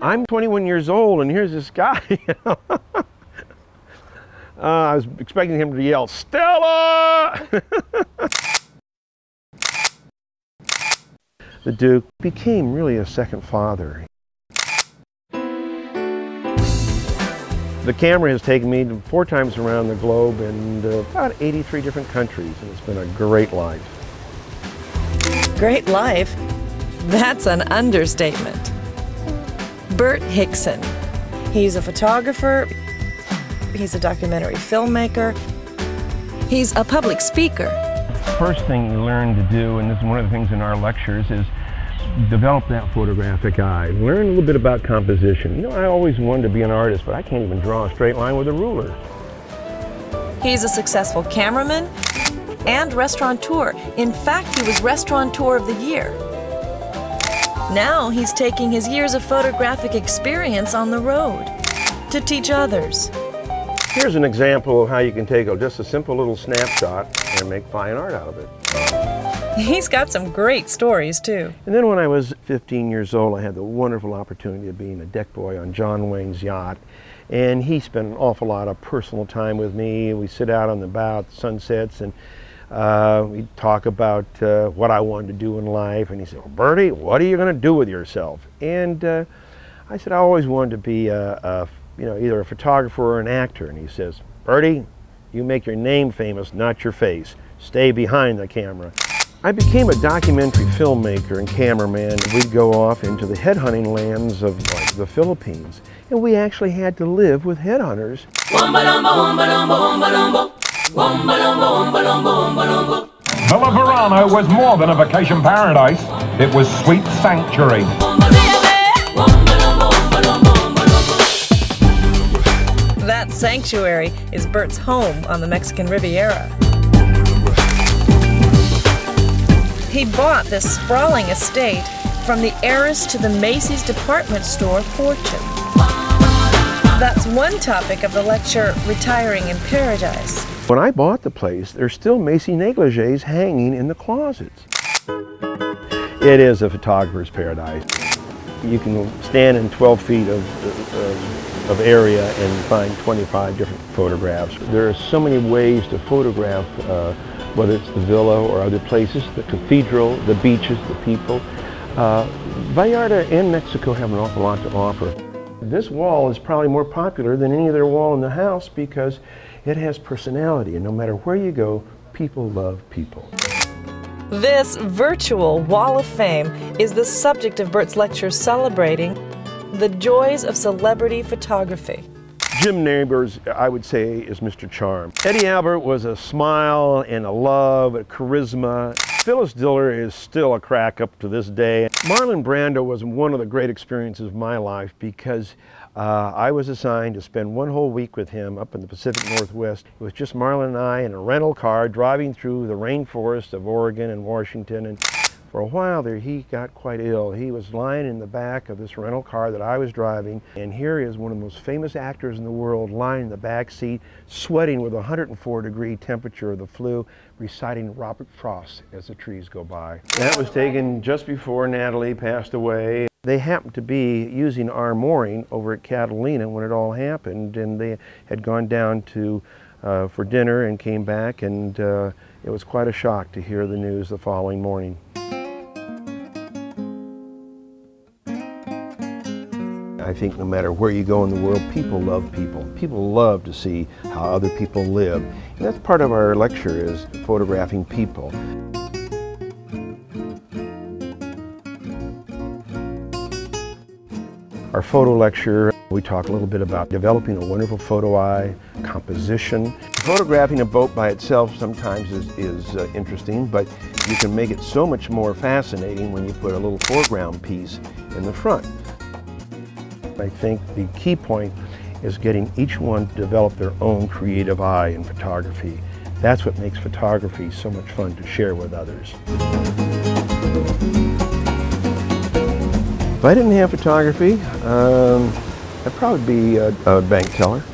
I'm 21 years old and here's this guy. I was expecting him to yell, "Stella!" The Duke became really a second father. The camera has taken me 4 times around the globe and about 83 different countries, and it's been a great life. Great life? That's an understatement. Burt Hixson. He's a photographer, he's a documentary filmmaker, he's a public speaker. First thing you learn to do, and this is one of the things in our lectures, is develop that photographic eye. Learn a little bit about composition. You know, I always wanted to be an artist, but I can't even draw a straight line with a ruler. He's a successful cameraman and restaurateur. In fact, he was Restaurateur of the Year. Now he's taking his years of photographic experience on the road to teach others. Here's an example of how you can take just a simple little snapshot and make fine art out of it. He's got some great stories too. And then when I was 15 years old, I had the wonderful opportunity of being a deck boy on John Wayne's yacht. And he spent an awful lot of personal time with me. We sit out on the bow at the sunsets and we talk about what I wanted to do in life. And he said, "Well, Bertie, what are you going to do with yourself?" And I said, "I always wanted to be either a photographer or an actor." And he says, "Bertie, you make your name famous, not your face. Stay behind the camera." I became a documentary filmmaker and cameraman. We'd go off into the headhunting lands of the Philippines, and we actually had to live with headhunters. Villa Verano was more than a vacation paradise. It was sweet sanctuary. That sanctuary is Burt's home on the Mexican Riviera. He bought this sprawling estate from the heiress to the Macy's department store fortune. That's one topic of the lecture, Retiring in Paradise. When I bought the place, there's still Macy negligees hanging in the closets. It is a photographer's paradise. You can stand in 12 feet of area and find 25 different photographs. There are so many ways to photograph, whether it's the villa or other places, the cathedral, the beaches, the people. Vallarta and Mexico have an awful lot to offer. This wall is probably more popular than any other wall in the house because it has personality, and no matter where you go, people love people. This virtual Wall of Fame is the subject of Burt's lecture celebrating the joys of celebrity photography. Jim Neighbors, I would say, is Mr. Charm. Eddie Albert was a smile and a love, a charisma. Phyllis Diller is still a crack up to this day. Marlon Brando was one of the great experiences of my life because I was assigned to spend one whole week with him up in the Pacific Northwest. It was just Marlon and I in a rental car driving through the rainforest of Oregon and Washington. And for a while there, he got quite ill. He was lying in the back of this rental car that I was driving, and here is one of the most famous actors in the world lying in the back seat, sweating with a 104-degree temperature of the flu, reciting Robert Frost as the trees go by. That was taken just before Natalie passed away. They happened to be using our mooring over at Catalina when it all happened, and they had gone down to for dinner and came back, and it was quite a shock to hear the news the following morning. I think no matter where you go in the world, people love people. People love to see how other people live. And that's part of our lecture, is photographing people. Our photo lecture, we talk a little bit about developing a wonderful photo eye, composition. Photographing a boat by itself sometimes is interesting, but you can make it so much more fascinating when you put a little foreground piece in the front. I think the key point is getting each one to develop their own creative eye in photography. That's what makes photography so much fun to share with others. If I didn't have photography, I'd probably be a bank teller.